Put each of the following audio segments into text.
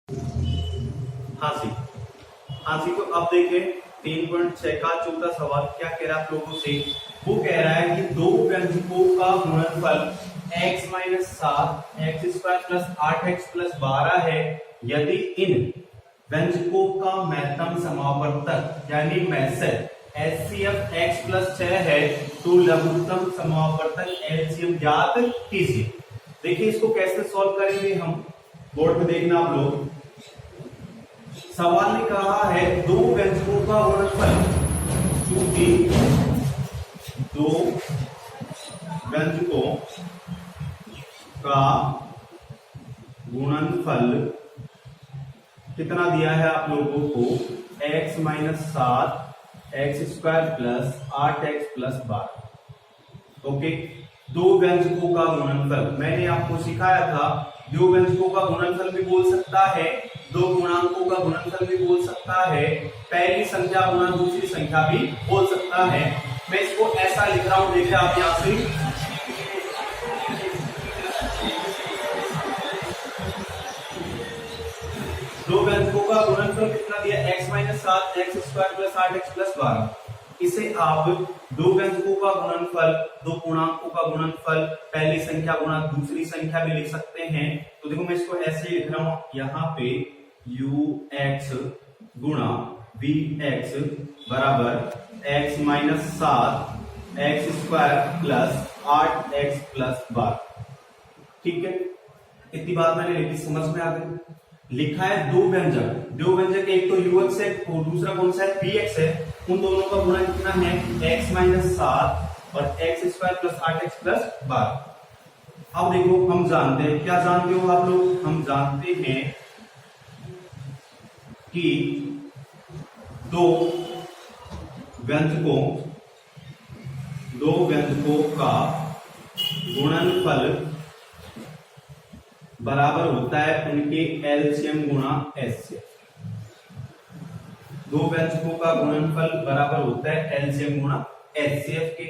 हाँ जी। हाँ जी, तो अब देखें 3.6 का चौथा सवाल क्या कह रहा है आप लोगों से। वो कह रहा है कि दो व्यंजकों का गुणनफल x minus 7 x square plus 8x plus 12 है यदि इन व्यंजकों का महत्तम समावर्तक यानी मैसेज HCF x प्लस 6 है तो लघुत्तम समावर्तक LCM ज्ञात कीजिए। देखिए इसको कैसे सॉल्व करेंगे हम, बोर्ड पे देखना आप लोग। सवाल ने कहा है दो व्यंजकों का गुणनफल, चूंकि दो व्यंजकों का गुणनफल कितना दिया है आप लोगों को, x minus 7 x square plus 8x plus 12। Okay, दो व्यंजकों का गुणनफल मैंने आपको सिखाया था। दो व्यंजकों का गुणनफल भी बोल सकता है, दो गुणांकों का गुणनफल भी बोल सकता है, पहली संख्या गुणा दूसरी संख्या भी बोल सकता है। मैं इसको ऐसा लिख रहा हूं, देखिए आप यहां से दो व्यंजकों का गुणनफल कितना दिया, x minus 7 x square plus 8x plus 12। इसे आप दो व्यंजकों का गुणनफल, दो पूर्णांकों का गुणनफल, पहली संख्या गुणा दूसरी संख्या भी लिख सकते हैं। तो देखो मैं इसको ऐसे लिख रहा हूं, यहाँ पे ux गुणा vx बराबर x minus 7 x square plus 8x plus 12। ठीक है, इतनी बात मैंने लिखी, समझ में आ गई। लिखा है दो व्यंजक, दो व्यंजक एक तो ux है और दूसरा कौन सा है, vx है। उन दोनों का गुणा कितना है, x माइनस 7 और x square plus 8x plus 12। अब देखो हम जानते हैं, क्या जानते हो आप लोग, हम जानते हैं कि दो व्यंजकों का गुणनफल बराबर होता है उनके एलसीएम गुणा एचसीएफ। दो व्यंजकों का गुणनफल बराबर होता है एलसीएम गुणा एचसीएफ के।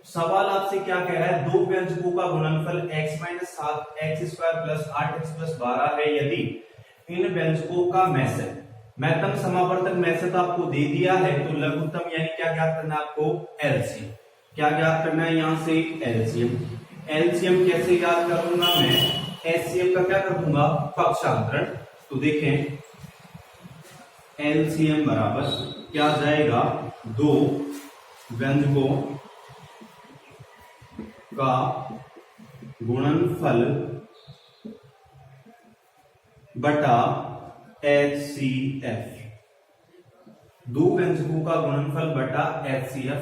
सवाल आपसे क्या कह रहा है, दो व्यंजकों का गुणनफल x minus 7 x square plus 8x plus 12 है यदि इन व्यंजकों का मैसेज, महत्तम समावर्तक मैसेज आपको दे दिया है तो लघुत्तम यानी क्या ज्ञात करना है आपको, एलसीएम। क्या ज्ञात करना है यहां से, एलसीएम। एलसीएम कैसे ज्ञात करूंगा मैं, एचसीएफ का क्या कर दूंगा, पक्षांतरण। तो देखें एलसीएम बराबर क्या जाएगा, दो व्यंजकों का गुणनफल बटा एचसीएफ। दो व्यंजकों का गुणनफल बटा एचसीएफ।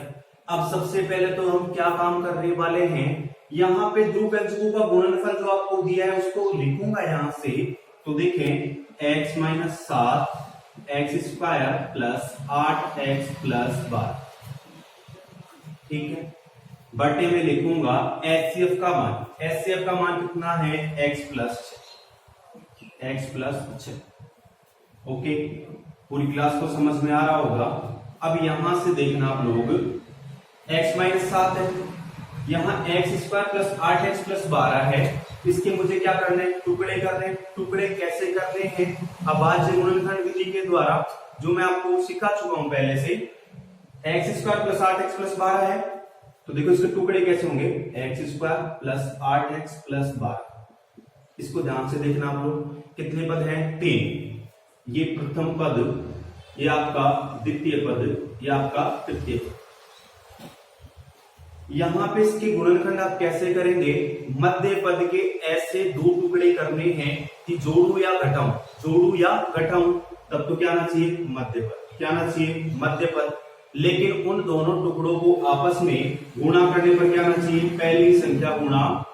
अब सबसे पहले तो हम क्या काम करने वाले हैं, यहां पे दो व्यंजकों का गुणनफल जो आपको दिया है उसको लिखूंगा यहां से। तो देखें x minus 7 x square plus 8x plus 12। ठीक है, बटे में लिखूंगा एचसीएफ का मान। एचसीएफ का मान कितना है, x प्लस 6। ओके, पूरी क्लास को समझ में आ रहा होगा। अब यहां से देखना आप लोग, x माइनस 7 है, यहाँ x square plus 8x plus 12 है, इसके मुझे क्या करने हैं, टुकड़े करने हैं। टुकड़े कैसे करने हैं, अभाज्य गुणनखंड विधि के द्वारा, जो मैं आपको सिखा चुका हूं पहले से। X square plus 8x plus 12 है, तो देखो इसके टुकड़े कैसे होंगे, x square plus 8x plus 12। इसको ध्यान से देखना आप लोग, कितने पद हैं, 3। ये प्रथम पद, ये आपका द्वितीय पद, ये आपका तृतीय पद। यहां पे इसके गुणनखंड आप कैसे करेंगे, मध्य पद के ऐसे दो टुकड़े करने हैं कि जोड़ू या घटाऊं, जोड़ू या घटाऊं, तब तो क्या आना चाहिए, मध्य पद। क्या आना चाहिए, मध्य पद। लेकिन उन दोनों टुकड़ों को आपस में गुणा करने पर क्या आना चाहिए, पहली संख्या गुणा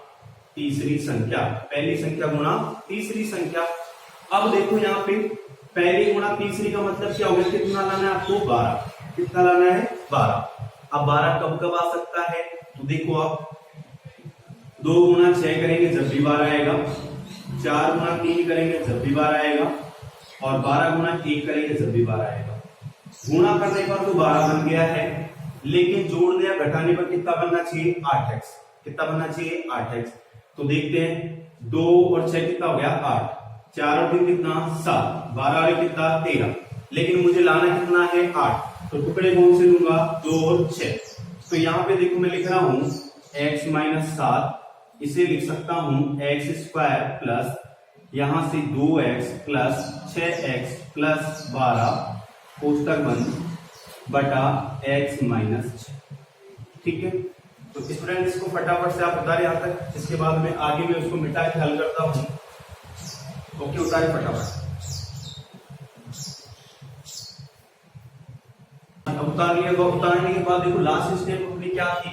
तीसरी संख्या, पहली संख्या गुणा तीसरी संख्या। अब देखो यहाँ पे पहली गुणा तीसरी का मतलब क्या होगा, कितना लाना है आपको, 12। कितना लाना है, 12। अब 12 कब कब आ सकता है, तो देखो आप 2 गुणा 6 करेंगे जब भी 12 आएगा, 4 गुणा 3 करेंगे जब भी 12 आएगा, और 12 गुणा 1 करेंगे जब भी 12 आएगा। गुणा करने पर तो 12 बन गया है, लेकिन जोड़ने या घटाने पर कितना बनना चाहिए, 8x। कितना बनना चाहिए, 8x। तो देखते हैं 2 और 6 कितना हो गया, 8। 4 और 3 कितना 7, 12 और कितना 13, लेकिन मुझे लाना कितना है 8। तो टुकड़े कौन से लूंगा 2 और 6। तो यहाँ पे देखो मैं लिख रहा हूं x माइनस 7, इसे लिख सकता हूं एक्स स्क्वायर प्लस यहां से 2x प्लस 6x प्लस 12 कोष्टक बंद बटा x माइनस 6। ठीक है, तो स्टूडेंट इसको फटाफट से आप उतारे यहां तक, इसके बाद में आगे मैं उसको मिटा के हल करता हूं। ओके, उतारे फटाफट। उतार लिया, उतारने के बाद देखो लास्ट स्टेप अपनी क्या थी,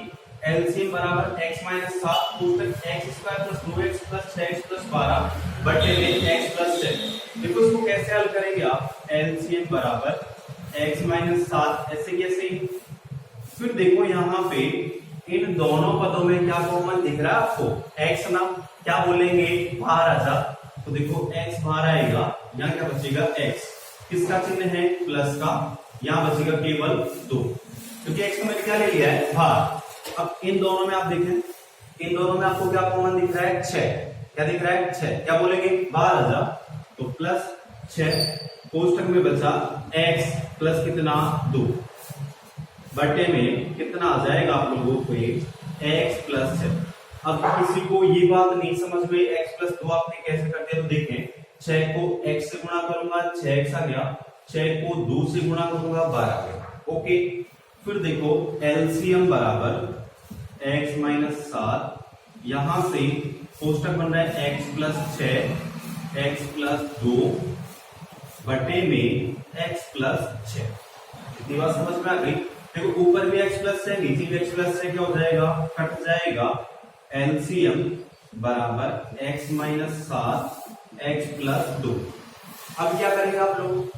एलसीएम बराबर x minus 7 कोष्टक x square plus 2x plus 6x plus 12 बटे में x प्लस 6। देखो इसको कैसे हल करेंगे आप, एलसीएम बराबर x माइनस 7 ऐसे कैसे। फिर देखो यहाँ पे इन दोनों पदों में क्या कॉमन दिख रहा है आपको, x ना, क्या बोलेंगे बाहर आजा। तो देखो x बाहर आएगा, यहाँ क्या बचेगा x, किसका चिन्ह है प्लस का, यहाँ बचेगा केवल 2, क्योंकि x को मैंने क्या ले लिया है बाहर। अब इन दोनों में आप देखें, इन दोनों में आपको क्या कॉमन दिख रहा है 6, क्या दिख रहा है 6, क्या बोलेंगे बाहर आ जा। तो प्लस 6 कोष्टक में बचा x प्लस कितना 2 बटे में कितना आ जाएगा आप लोगों को x प्लस 6। अब किसी को ये बात नहीं समझ में x प्लस 2 आपने कैसे करते, तो देखें 6 को x से गुणा करूंगा 6x आ गया, 6 को 2 से गुणा करूंगा 12 आ गया। ओके, फिर देखो एलसीएम बराबर x माइनस 7, यहां से कोष्टक बन रहा है x प्लस 6 x प्लस 2 बटे में x प्लस 6। इतनी बात समझ में आ गई। देखो ऊपर भी x प्लस 6, नीचे भी x प्लस 6, क्या हो जाएगा कट जाएगा। एलसीएम बराबर x माइनस 7 x प्लस 2। अब क्या करेंगे आप लोग,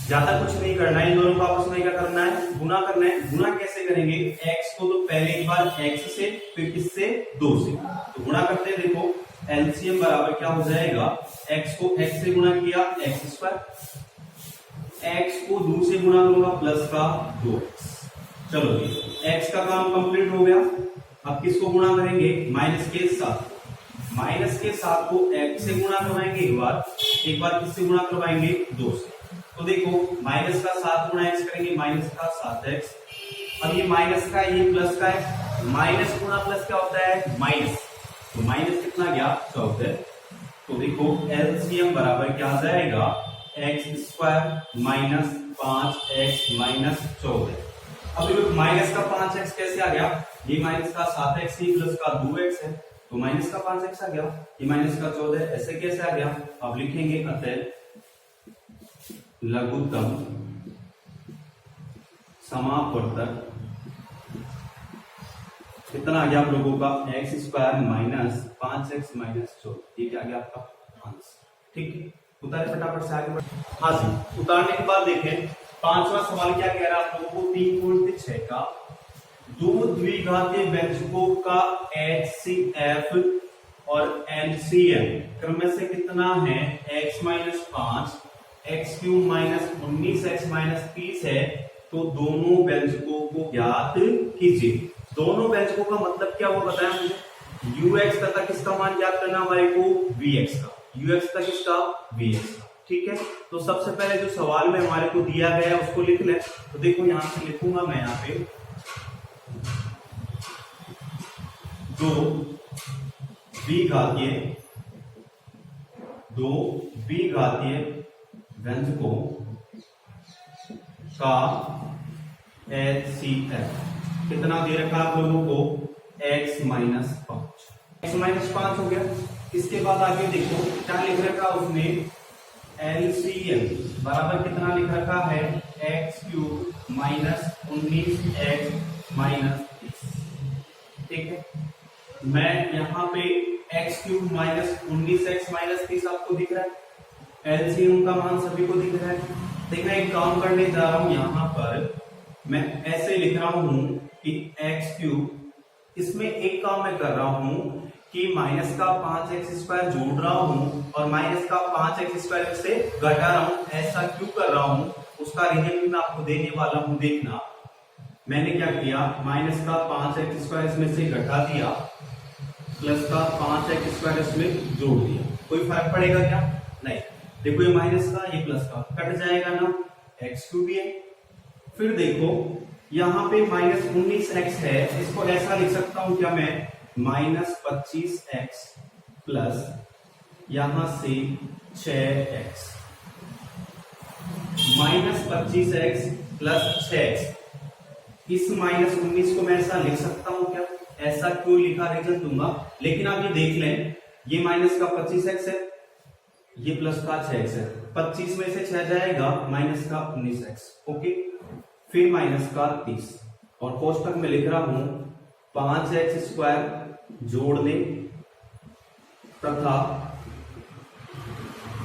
ज्यादा कुछ नहीं करना है, इन दोनों को आपस में क्या करना है गुना करना है। गुना कैसे करेंगे, x को तो पहले एक बार x से फिर किससे 2 से, तो गुणा करते हैं। देखो एलसीएम बराबर क्या हो जाएगा, x को x से गुणा किया x स्क्वायर, x को 2 से गुणा करूंगा प्लस का 2x। चलो x का काम कंप्लीट हो गया। अब किसको गुणा करेंगे, माइनस के साथ, माइनस के साथ को x से गुणा करवाएंगे एक बार किससे गुणा करवाएंगे 2 से। तो देखो माइनस का 7 गुणा x करेंगे, माइनस का 7x। अब ये माइनस का ये प्लस का है, माइनस गुणा प्लस क्या होता है माइनस, तो माइनस कितना गया 14। तो देखो एलसीएम बराबर क्या आ जाएगा, x square minus 5x minus 14। अब देखो माइनस का 5x कैसे आ गया, ये माइनस का 7x ही प्लस का 2x है, तो माइनस का 5x आ गया, ये माइनस का 14 ऐसे कैसे आ गया। अब लिखेंगे अतः लघुत्तम समापवर्तक कितना आ गया आप लोगों का, x square minus 5x minus 14। ये क्या आ गया आपका आंसर। ठीक है, उतारे फटाफट से आगे बढ़े। हाँ जी, उतारने के बाद देखें पांचवा सवाल क्या कह रहा है आप लोगों को, 3.6 का दो द्विघातीय व्यंजकों का HCF और LCM क्रम से कितना है, x minus 5 x cube minus 19x minus 30 है। तो दोनों व्यंजकों को ज्ञात कीजिए। दोनों व्यंजकों का मतलब क्या वो बताया मुझे, ux तथा किसका मान ज्ञात करना हमारे को vx का, ux तक किसका vx का। ठीक है, तो सबसे पहले जो सवाल में हमारे को दिया गया है उसको लिख ले। तो देखो यहां से लिखूंगा मैं, यहाँ पे दो द्विघातीय व्यंजकों का HCF कितना दे रखा आप लोगों को, x माइनस 5 हो गया। इसके बाद आगे देखो क्या लिख रखा उसने, LCM बराबर कितना लिख रखा है, x cube minus 19x minus 30। ठीक है, मैं यहाँ पे x cube minus 19x minus 30 आपको दिख रहा है, एलसीएम का मान सभी को दिख रहा है। देखना एक काम करने जा रहा हूं, यहाँ पर मैं ऐसे लिख रहा हूं कि x क्यूब, इसमें एक काम मैं कर रहा हूं कि माइनस का 5x स्क्वायर जोड़ रहा हूं और माइनस का 5x स्क्वायर से घटा रहा हूं। ऐसा क्यों कर रहा हूं, उसका रीजन भी मैं आपको देने वाला हूं। देखना मैंने क्या किया, माइनस का 5x स्क्वायर इसमें से घटा दिया, प्लस का 5x स्क्वायर इसमें जोड़ दिया। कोई फर्क पड़ेगा क्या, नहीं, देखो ये माइनस का ये प्लस का कट जाएगा ना, एक्स क्यूब है। फिर देखो यहाँ पे माइनस 19x है, इसको ऐसा लिख सकता हूं क्या मैं, माइनस 25x प्लस यहां से 6x, minus 25x plus 6x। इस माइनस 19 को मैं ऐसा लिख सकता हूं क्या, ऐसा क्यों लिखा रीजन दूंगा, लेकिन आप ये देख लें, ये माइनस का 25x है, ये प्लस का 6x है, 25 में से 6 जाएगा, माइनस का 19x, ओके। फिर माइनस का 30 और कोष्टक में लिख रहा हूं 5x स्क्वायर जोड़ने तथा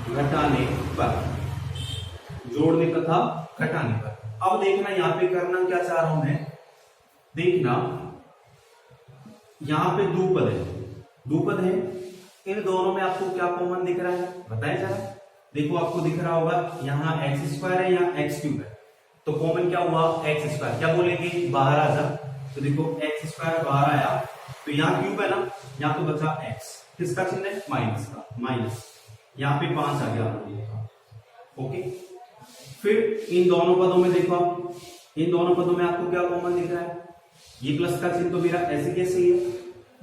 घटाने पर, जोड़ने तथा घटाने पर। अब देखना यहां पे करना क्या चाह रहा हूं मैं, देखना यहां पे दो पद है, इन दोनों में आपको क्या कॉमन दिख रहा है बताएं जरा। देखो आपको दिख रहा होगा यहाँ एक्स स्क्वायर है, यहाँ एक्स क्यूब है, तो कॉमन क्या हुआ एक्स स्क्वायर, क्या बोलेंगे बाहर आ जा, तो देखो एक्स स्क्वायर बाहर आया, तो यहाँ क्यूब है ना, यहाँ तो बचा एक्स, किसका चिन्ह है माइनस का, माइनस, यहाँ पे 5 आ गया, ओके। फिर इन दोनों पदों में देखो, इन दोनों पदों में आपको क्या कॉमन दिख रहा है, ये प्लस का चिन्ह तो मेरा ऐसे कैसे ही है,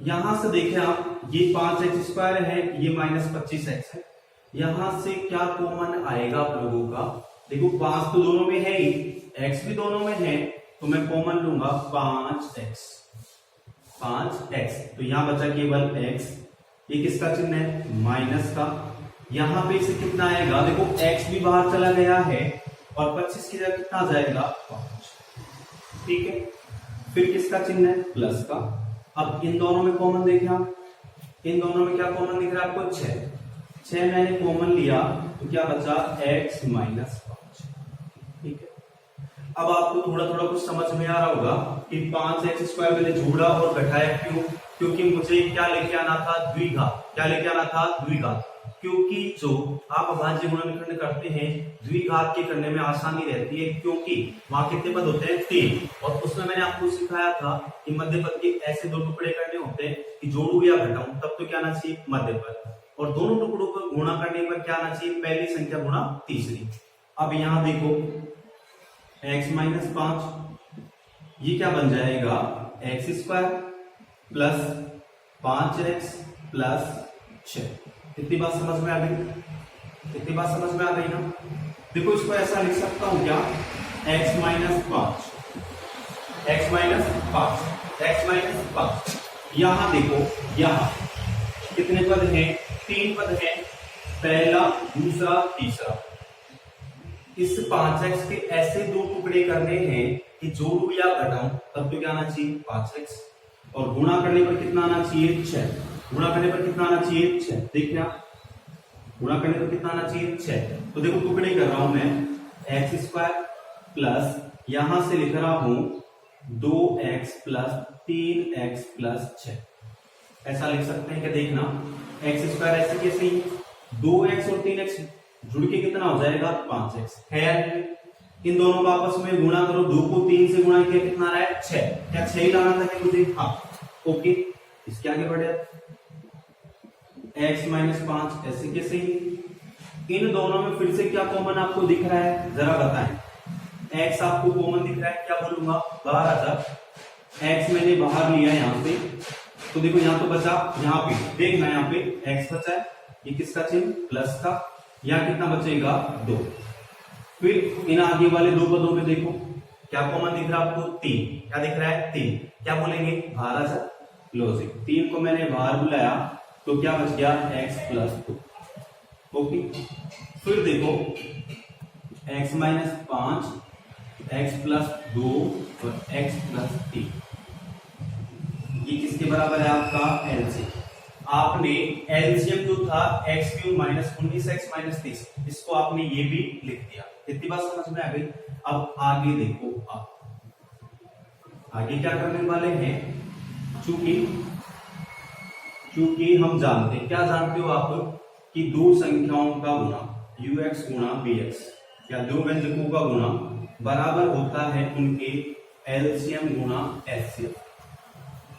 यहां से देखें आप, ये 5x स्क्वायर है, ये माइनस 25x है, यहां से क्या कॉमन आएगा आप लोगों का, देखो 5 तो दोनों में है ही, x भी दोनों में है, तो मैं कॉमन लूंगा 5x, तो यहां बचा केवल x, ये किसका चिन्ह है माइनस का, यहां पे से कितना आएगा, देखो x भी बाहर चला गया है और 25 की जगह कितना जाएगा 5, ठीक है। फिर किसका चिन्ह है प्लस का। अब इन दोनों में कॉमन देखें आप, इन दोनों में क्या कॉमन दिख रहा है आपको 6 मैंने कॉमन लिया, तो क्या बचा x माइनस 5, ठीक है। अब आपको थोड़ा थोड़ा कुछ समझ में आ रहा होगा कि 5x स्क्वायर मैंने जोड़ा और घटाया क्यों, क्योंकि मुझे क्या लेके आना था द्विघात, क्या लेके आना था द्विघात, क्योंकि जो आप अभाज्य गुणनखंड करते हैं द्विघात के करने में आसानी रहती है, क्योंकि वहां कितने पद होते हैं 3, और उसमें मैंने आपको सिखाया था कि मध्य पद के ऐसे 2 टुकड़े करने होते हैं कि जोड़ू या घटाऊं, तब तो क्या आना चाहिए मध्य पद, और दोनों टुकड़ों को गुणा करने पर क्या आना चाहिए पहली संख्या गुणा तीसरी। अब यहां देखो x माइनस 5, ये क्या बन जाएगा x square plus 5x plus 6। इतनी बात समझ में आ गई, इतनी बात समझ में आ गई ना। देखो इसको ऐसा लिख सकता हूं क्या, x minus 5, x minus 5, x minus 5। यहां देखो यहां कितने पद हैं 3 पद हैं, पहला दूसरा तीसरा। इस 5x के ऐसे 2 टुकड़े करने हैं कि जोड़ू या घटाऊं, तब तो क्या आना चाहिए 5x, और गुणा करने पर कितना आना चाहिए 6, गुणा करने पर कितना आना चाहिए 6, देखिए आप गुणा करने पर कितना आना चाहिए 6। तो देखो टुकड़े कर रहा हूं मैं एक्स स्क्वायर प्लस यहां से लिख रहा हूं 2x प्लस 3x प्लस 6, ऐसा लिख सकते हैं क्या, देखना एक्स स्क्वायर ऐसे कैसे, 2x और 3x जुड़ के कितना हो जाएगा 5x है, इन दोनों का आपस में गुणा करो, 2 को 3 से गुणा किया कितना आ रहा है 6, क्या 6 ही लाना था क्या मुझे, हाँ ओके। इसके आगे बढ़े x माइनस 5 ऐसे कैसे ही, इन दोनों में फिर से क्या कॉमन आपको दिख रहा है जरा बताएं, x आपको कॉमन दिख रहा है, क्या बोलूंगा बाहर आ जा, x मैंने बाहर लिया यहां पे, तो देखो यहां तो बचा, यहां पे देखना यहाँ पे x बचा है, ये किसका चिन्ह प्लस का, यहाँ कितना बचेगा 2। फिर इन आगे वाले 2 पदों में देखो क्या कॉमन दिख रहा है आपको 3, क्या दिख रहा है 3, क्या बोलेंगे बाहर आ जा, लॉजिक 3 को मैंने बाहर बुलाया तो क्या बच गया x प्लस 2, ओके। फिर देखो x माइनस 5, x प्लस 2 और x प्लस 3, ये किसके बराबर है आपका एलसीएम। आपने एलसीएम जो था x cube minus 19x minus 30, इसको आपने ये भी लिख दिया, इतनी बात समझ में आ गई। अब आगे देखो, आप आगे क्या करने वाले हैं, चूंकि हम जानते हैं, क्या जानते हो आप कि 2 संख्याओं का गुणा ux गुणा bx या 2 व्यंजकों का गुणा बराबर होता है उनके एलसीएम गुणा एचसीएफ,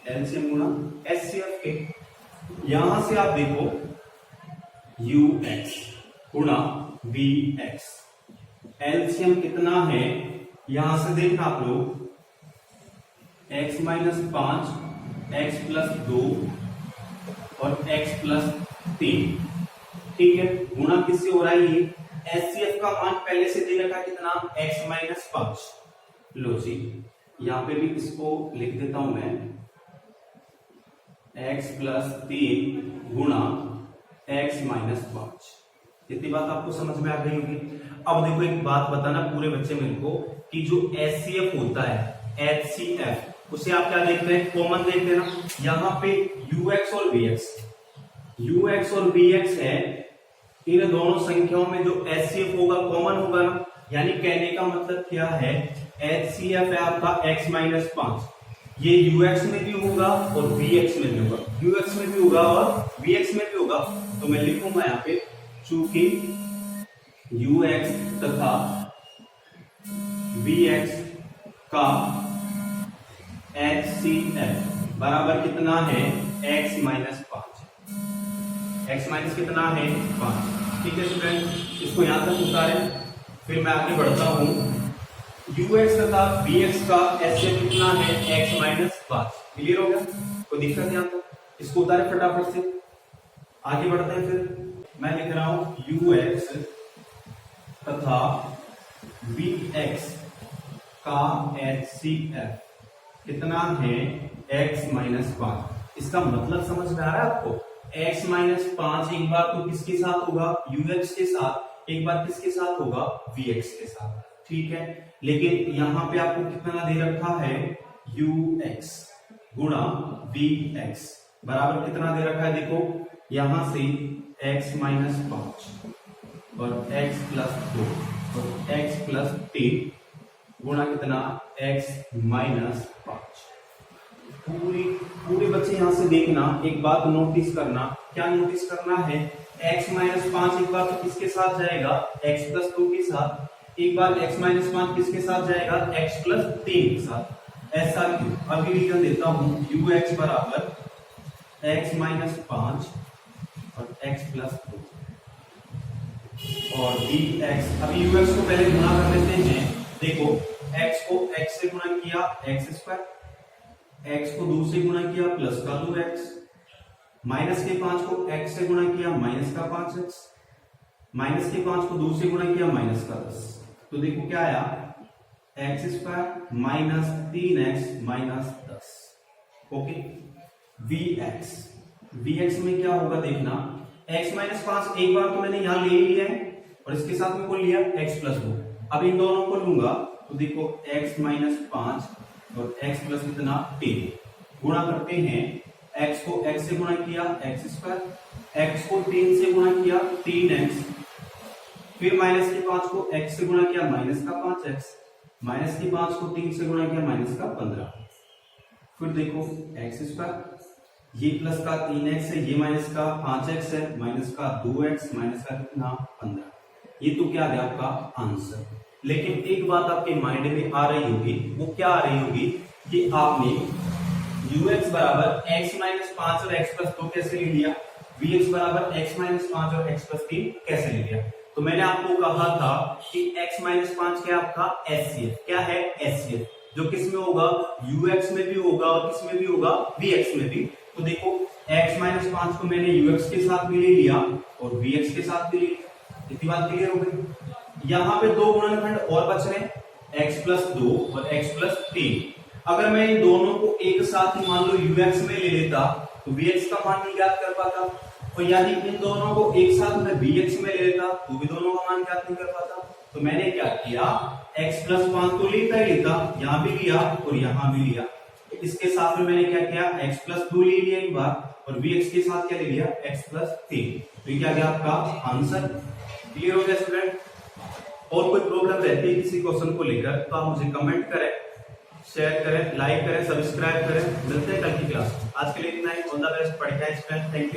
एलसीएम गुणा एचसीएफ के। यहां से आप देखो ux गुणा वी एक्स। एलसीएम कितना है यहां से देखना आप लोग, x माइनस 5, x प्लस 2 और x प्लस 3, ठीक है। गुणा किससे हो रहा है ये, एचसीएफ का मान पहले से दे रखा कितना, x माइनस 5। लो जी यहां पे भी इसको लिख देता हूं मैं, x प्लस 3 गुणा x माइनस 5। इतनी बात आपको समझ में आ गई होगी। अब देखो एक बात बताना पूरे बच्चे मेरे को, कि जो एचसीएफ होता है, एचसीएफ, उसे आप क्या देखते हैं, कॉमन देखते हैं ना। यहाँ पे यूएक्स और वीएक्स, यूएक्स और वीएक्स है, इन दोनों संख्याओं में जो एचसीएफ होगा कॉमन होगा ना। यानी कहने का मतलब क्या है, एचसीएफ है आपका x माइनस 5, ये यूएक्स में भी होगा और वीएक्स में भी होगा, यूएक्स में भी होगा और वीएक्स में भी होगा। तो मैं लिखूंगा यहाँ पे, चूंकि यूएक्स तथा वीएक्स का एचसीएफ बराबर कितना है, x माइनस 5, x माइनस कितना है 5, ठीक है स्टूडेंट। इसको यहां तक उतारें, फिर मैं आगे बढ़ता हूं। यूएक्स तथा वीएक्स का एचसीएफ कितना है, x माइनस 5। क्लियर हो गया, कोई दिक्कत यहां तक, इसको उतारे फटाफट से, आगे बढ़ते हैं। फिर मैं लिख रहा हूं यूएक्स तथा वीएक्स का एचसीएफ कितना है, x माइनस 5। इसका मतलब समझ में आ रहा है आपको, x माइनस 5 एक बार तो किसके साथ होगा, यूएक्स के साथ, एक बार किसके साथ होगा, वीएक्स के साथ, ठीक है। लेकिन यहां पे आपको कितना दे रखा है, ux गुणा vx बराबर कितना दे रखा है, देखो यहां से x माइनस 5 और x प्लस 2 और x प्लस 3 गुणा कितना, x माइनस 5। पूरे बच्चे यहां से देखना, एक बात नोटिस करना, क्या नोटिस करना है, x माइनस 5 एक बार तो किसके साथ जाएगा, x प्लस 2 के साथ, एक बार x माइनस 5 किसके साथ जाएगा, x प्लस 3 के साथ। ऐसा क्यों, अभी रीजन देता हूं, ux बराबर x माइनस 5 और x प्लस 2 और dx। अभी ux को पहले गुणा कर लेते हैं। देखो x को x से गुणा किया x स्क्वायर, x को 2 से गुणा किया प्लस का 2x, माइनस के 5 को x से गुणा किया माइनस का 5x, माइनस के 5 को 2 से गुणा किया माइनस का 10। तो देखो क्या आया, x square minus 3x minus 10। Okay, vx में क्या होगा देखना, x माइनस 5 एक बार तो मैंने यहां ले लिया है और इसके साथ में कौन लिया, x प्लस 2। अब इन दोनों को लूंगा तो देखो x माइनस 5 और x प्लस कितना 3, गुणा करते हैं, x को x से गुणा किया x स्क्वायर, x को 3 से गुणा किया 3x, फिर माइनस के 5 को x से गुणा किया माइनस का 5x, माइनस के 5 को 3 से गुणा किया माइनस का 15, फिर देखो x स्क्वायर, ये प्लस का 3x है, ये माइनस का 5x है, माइनस का 2x, माइनस का कितना 15। ये तो क्या है आपका आंसर। लेकिन एक बात आपके माइंड में आ रही होगी, वो क्या आ रही होगी कि आपने ux बराबर x माइनस 5 और x प्लस 2 कैसे ले लिया, vx बराबर x माइनस 5 और x प्लस 3 कैसे ले लिया। तो मैंने आपको कहा था कि x माइनस 5 क्या आपका एचसीएफ, क्या है एचसीएफ, जो किस में होगा, ux में भी होगा और किस में भी होगा, vx में भी। तो देखो x माइनस 5 को मैंने ux के साथ भी ले लिया और vx के साथ भी ले लिया। इतनी बात क्लियर हो गई। यहाँ पे दो गुणनखंड और बच रहे, x प्लस 2 और x प्लस 3। अगर मैं इन दोनों को एक साथ ही मान लो ux में ले लेता तो vx का मान नहीं ज्ञात कर पाता, और यदि इन दोनों को एक साथ में vx में ले लेता तो भी दोनों का मान ज्ञात नहीं कर पाता। तो मैंने क्या किया, x प्लस 5 तो लेता ही लेता, यहाँ भी लिया और यहाँ भी लिया। इसके साथ में मैंने क्या किया, x प्लस 2 ले लिया एक बार और vx के साथ क्या ले लिया, x प्लस 3। तो ये क्या गया आपका आंसर। क्लियर हो गया स्टूडेंट। और कोई प्रॉब्लम रहती है किसी क्वेश्चन को लेकर तो आप मुझे कमेंट करें, शेयर करें, लाइक करें, सब्सक्राइब करें। मिलते हैं कल की क्लास। आज के लिए इतना ही। ऑल द बेस्ट, पढ़ के स्टूडेंट, थैंक यू।